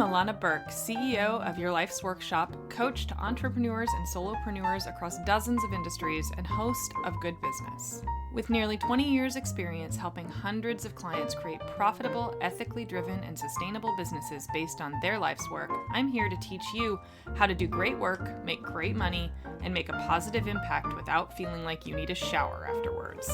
Illana Burk, CEO of Your Life's Workshop, coach to entrepreneurs and solopreneurs across dozens of industries, and host of Good Business. With nearly 20 years' experience helping hundreds of clients create profitable, ethically driven, and sustainable businesses based on their life's work, I'm here to teach you how to do great work, make great money, and make a positive impact without feeling like you need a shower afterwards.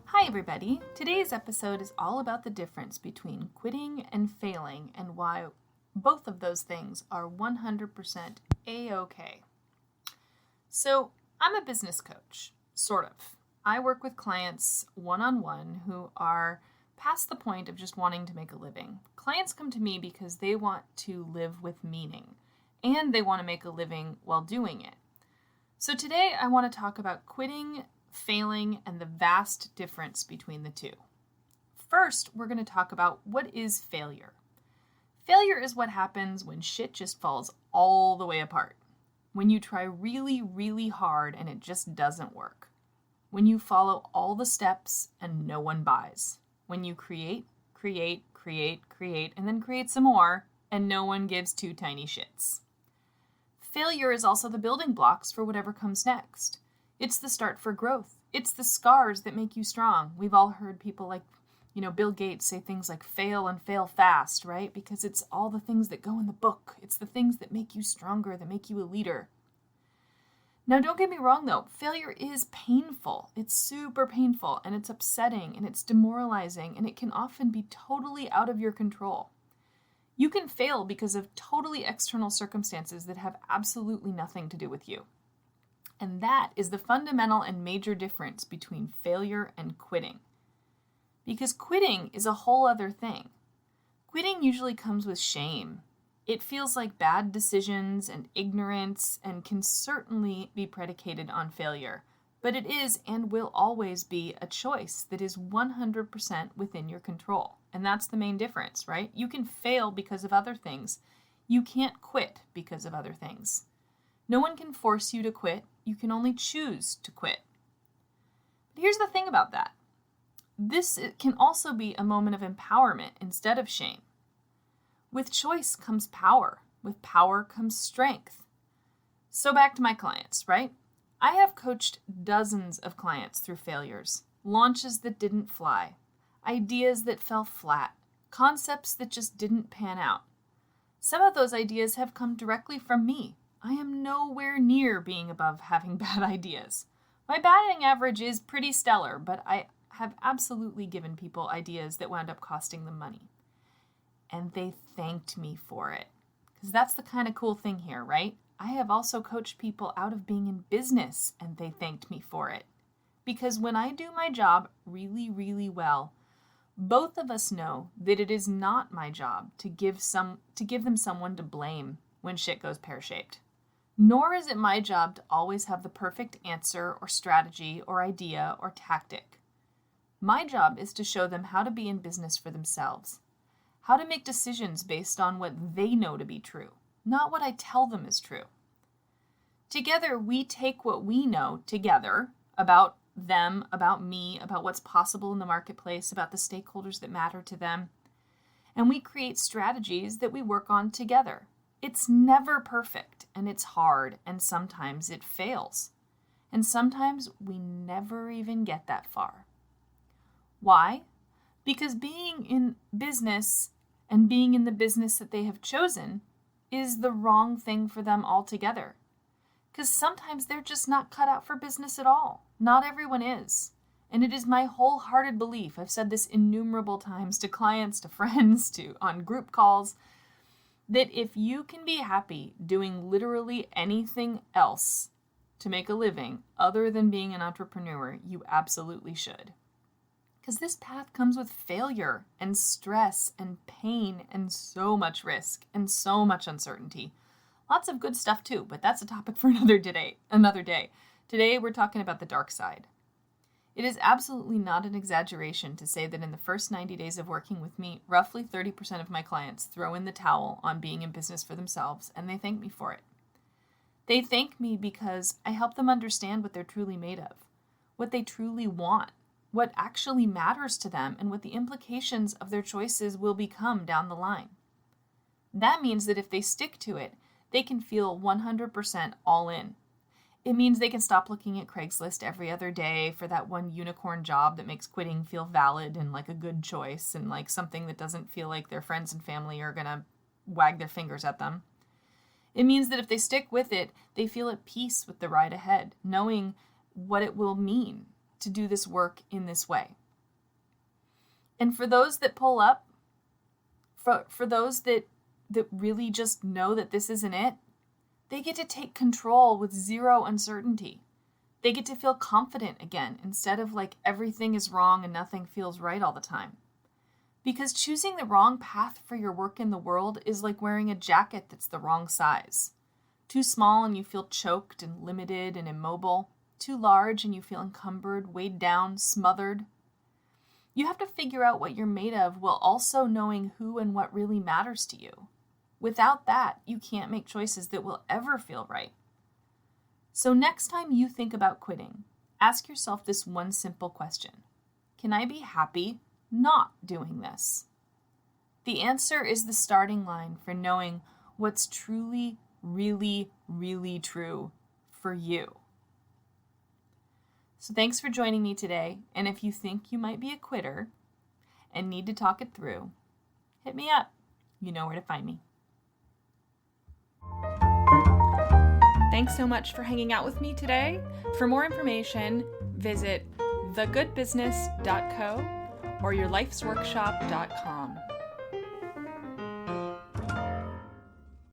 Hi everybody! Today's episode is all about the difference between quitting and failing and why both of those things are 100% A-okay. So, I'm a business coach, sort of. I work with clients one-on-one who are past the point of just wanting to make a living. Clients come to me because they want to live with meaning, and they want to make a living while doing it. So today I want to talk about quitting, failing, and the vast difference between the two. First, we're going to talk about what is failure. Failure is what happens when shit just falls all the way apart. When you try really, really hard and it just doesn't work. When you follow all the steps and no one buys. When you create, and then create some more and no one gives two tiny shits. Failure is also the building blocks for whatever comes next. It's the start for growth. It's the scars that make you strong. We've all heard people like, Bill Gates say things like fail and fail fast, right? Because it's all the things that go in the book. It's the things that make you stronger, that make you a leader. Now, don't get me wrong, though. Failure is painful. It's super painful, and it's upsetting, and it's demoralizing, and it can often be totally out of your control. You can fail because of totally external circumstances that have absolutely nothing to do with you. And that is the fundamental and major difference between failure and quitting. Because quitting is a whole other thing. Quitting usually comes with shame. It feels like bad decisions and ignorance and can certainly be predicated on failure. But it is and will always be a choice that is 100% within your control. And that's the main difference, right? You can fail because of other things. You can't quit because of other things. No one can force you to quit. You can only choose to quit. But here's the thing about that. This can also be a moment of empowerment instead of shame. With choice comes power. With power comes strength. So back to my clients, right? I have coached dozens of clients through failures, launches that didn't fly, ideas that fell flat, concepts that just didn't pan out. Some of those ideas have come directly from me. I am nowhere near being above having bad ideas. My batting average is pretty stellar, but I have absolutely given people ideas that wound up costing them money. And they thanked me for it. Because that's the kind of cool thing here, right? I have also coached people out of being in business, and they thanked me for it. Because when I do my job really, really well, both of us know that it is not my job to give them someone to blame when shit goes pear-shaped. Nor is it my job to always have the perfect answer or strategy or idea or tactic. My job is to show them how to be in business for themselves, how to make decisions based on what they know to be true, not what I tell them is true. Together, we take what we know together about them, about me, about what's possible in the marketplace, about the stakeholders that matter to them, and we create strategies that we work on together. It's never perfect, and it's hard, and sometimes it fails. And sometimes we never even get that far. Why? Because being in business and being in the business that they have chosen is the wrong thing for them altogether. Because sometimes they're just not cut out for business at all. Not everyone is. And it is my wholehearted belief, I've said this innumerable times to clients, to friends, on group calls, that if you can be happy doing literally anything else to make a living other than being an entrepreneur, you absolutely should. Because this path comes with failure and stress and pain and so much risk and so much uncertainty. Lots of good stuff too, but that's a topic for another day. Today we're talking about the dark side. It is absolutely not an exaggeration to say that in the first 90 days of working with me, roughly 30% of my clients throw in the towel on being in business for themselves, and they thank me for it. They thank me because I help them understand what they're truly made of, what they truly want, what actually matters to them and what the implications of their choices will become down the line. That means that if they stick to it, they can feel 100% all in. It means they can stop looking at Craigslist every other day for that one unicorn job that makes quitting feel valid and like a good choice and like something that doesn't feel like their friends and family are going to wag their fingers at them. It means that if they stick with it, they feel at peace with the ride ahead, knowing what it will mean to do this work in this way. And for those that pull up, for those that really just know that this isn't it, they get to take control with zero uncertainty. They get to feel confident again instead of like everything is wrong and nothing feels right all the time. Because choosing the wrong path for your work in the world is like wearing a jacket that's the wrong size. Too small and you feel choked and limited and immobile. Too large and you feel encumbered, weighed down, smothered. You have to figure out what you're made of while also knowing who and what really matters to you. Without that, you can't make choices that will ever feel right. So next time you think about quitting, ask yourself this one simple question. Can I be happy not doing this? The answer is the starting line for knowing what's truly, really, really true for you. So thanks for joining me today, and if you think you might be a quitter and need to talk it through, hit me up. You know where to find me. Thanks so much for hanging out with me today. For more information, visit thegoodbusiness.co or yourlifesworkshop.com.